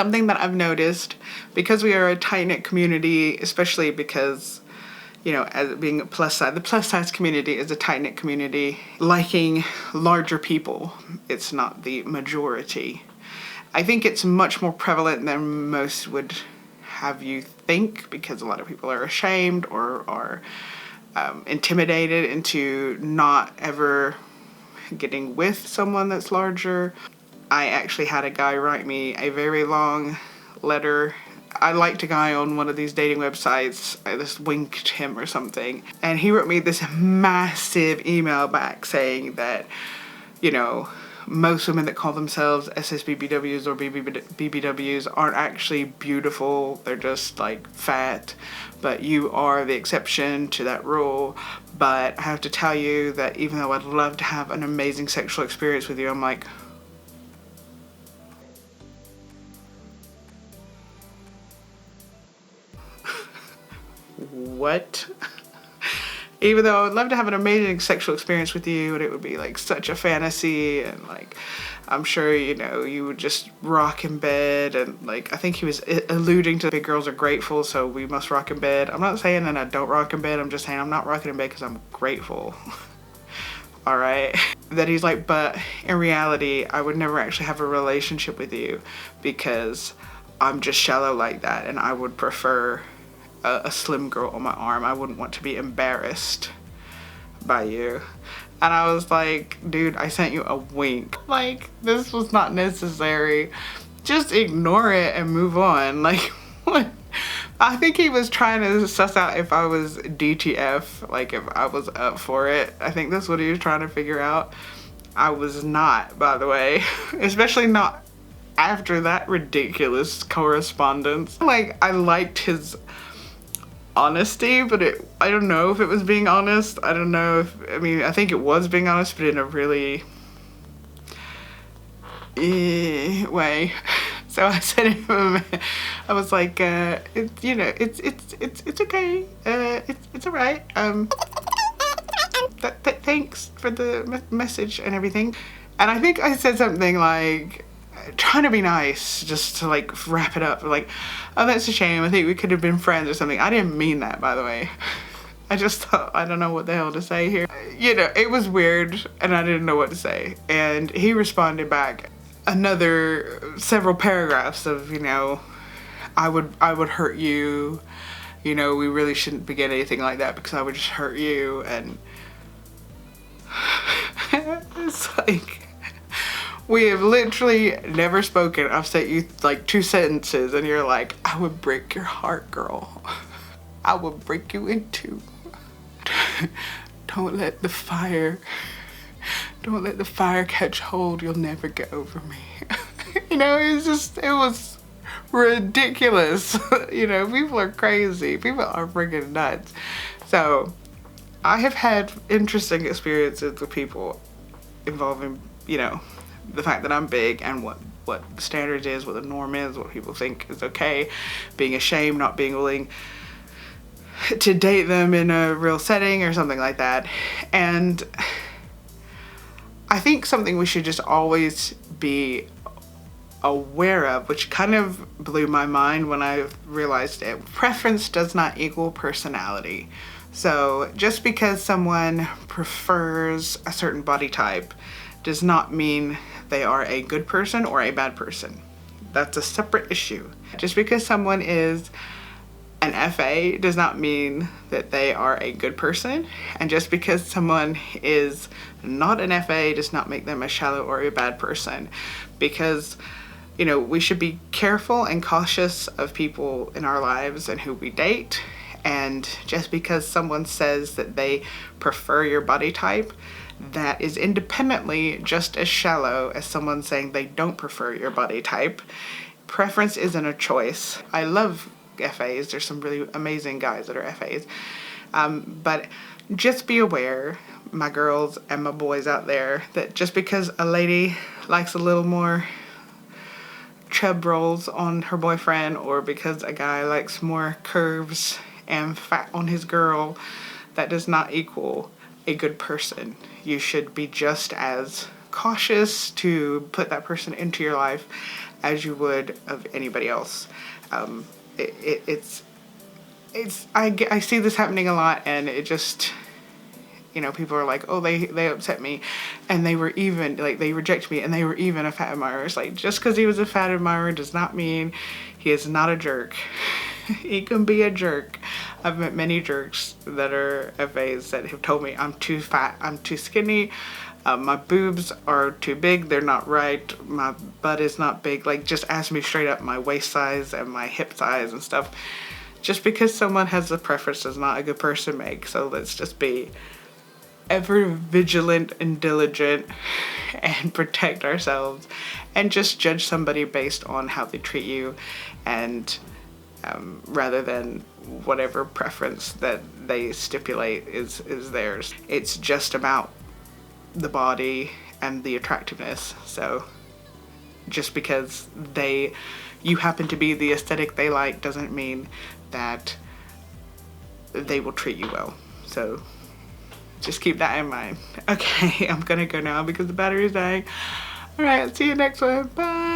something that I've noticed, because we are a tight-knit community, especially because, you know, as being a plus size, the plus size community is a tight-knit community, liking larger people. It's not the majority. I think it's much more prevalent than most would have you think, because a lot of people are ashamed or are intimidated into not ever getting with someone that's larger. I actually had a guy write me a very long letter. I liked a guy on one of these dating websites. I just winked him or something. And he wrote me this massive email back saying that, you know, most women that call themselves SSBBWs or BBWs aren't actually beautiful. They're just like fat, but you are the exception to that rule. But I have to tell you that even though I'd love to have an amazing sexual experience with you, I'm like, what? Even though I would love to have an amazing sexual experience with you, and it would be like such a fantasy, and like I'm sure, you know, you would just rock in bed, and like I think he was alluding to big girls are grateful, so we must rock in bed. I'm not saying that I don't rock in bed, I'm just saying I'm not rocking in bed because I'm grateful. All right. That he's like, but in reality, I would never actually have a relationship with you because I'm just shallow like that, and I would prefer a slim girl on my arm. I wouldn't want to be embarrassed by you. And I was like, dude, I sent you a wink. Like, this was not necessary. Just ignore it and move on. Like, what? I think he was trying to suss out if I was DTF, like if I was up for it. I think that's what he was trying to figure out. I was not, by the way. Especially not after that ridiculous correspondence. Like, I liked his honesty, but I don't know if it was being honest. I don't know if, I mean, I think it was being honest, but in a really way. So I said him, I was like, you know, it's okay. It's all right. Thanks for the message and everything. And I think I said something like, trying to be nice, just to like wrap it up, like, oh, that's a shame, I think we could have been friends or something. I didn't mean that, by the way. I just thought, I don't know what the hell to say here. You know, it was weird and I didn't know what to say. And he responded back another several paragraphs of, you know, I would hurt you, you know, we really shouldn't begin anything like that because I would just hurt you. And it's like, we have literally never spoken. I've sent you like 2 sentences and you're like, I would break your heart, girl. I would break you in 2. Don't let the fire catch hold. You'll never get over me. You know, it was ridiculous. You know, people are crazy. People are freaking nuts. So I have had interesting experiences with people involving, you know, the fact that I'm big and what the standard is, what the norm is, what people think is okay, being ashamed, not being willing to date them in a real setting or something like that. And I think something we should just always be aware of, which kind of blew my mind when I realized it, preference does not equal personality. So just because someone prefers a certain body type does not mean they are a good person or a bad person. That's a separate issue. Just because someone is an FA does not mean that they are a good person. And just because someone is not an FA does not make them a shallow or a bad person. Because, you know, we should be careful and cautious of people in our lives and who we date. And just because someone says that they prefer your body type, that is independently just as shallow as someone saying they don't prefer your body type. Preference isn't a choice. I love FAs. There's some really amazing guys that are FAs. But just be aware, my girls and my boys out there, that just because a lady likes a little more chub rolls on her boyfriend, or because a guy likes more curves and fat on his girl, that does not equal a good person. You should be just as cautious to put that person into your life as you would of anybody else. I see this happening a lot, and it just, you know, people are like, oh, they upset me, and they were even, like, they reject me, and they were even a fat admirer. It's like, just because he was a fat admirer does not mean he is not a jerk. He can be a jerk. I've met many jerks that are FAs that have told me I'm too fat, I'm too skinny, my boobs are too big, they're not right, my butt is not big. Like, just ask me straight up my waist size and my hip size and stuff. Just because someone has a preference does not a good person make. So let's just be ever vigilant and diligent and protect ourselves, and just judge somebody based on how they treat you, and rather than whatever preference that they stipulate is theirs. It's just about the body and the attractiveness. So just because you happen to be the aesthetic they like doesn't mean that they will treat you well. So just keep that in mind. Okay, I'm gonna go now because the battery's dying. All right, see you next one. Bye.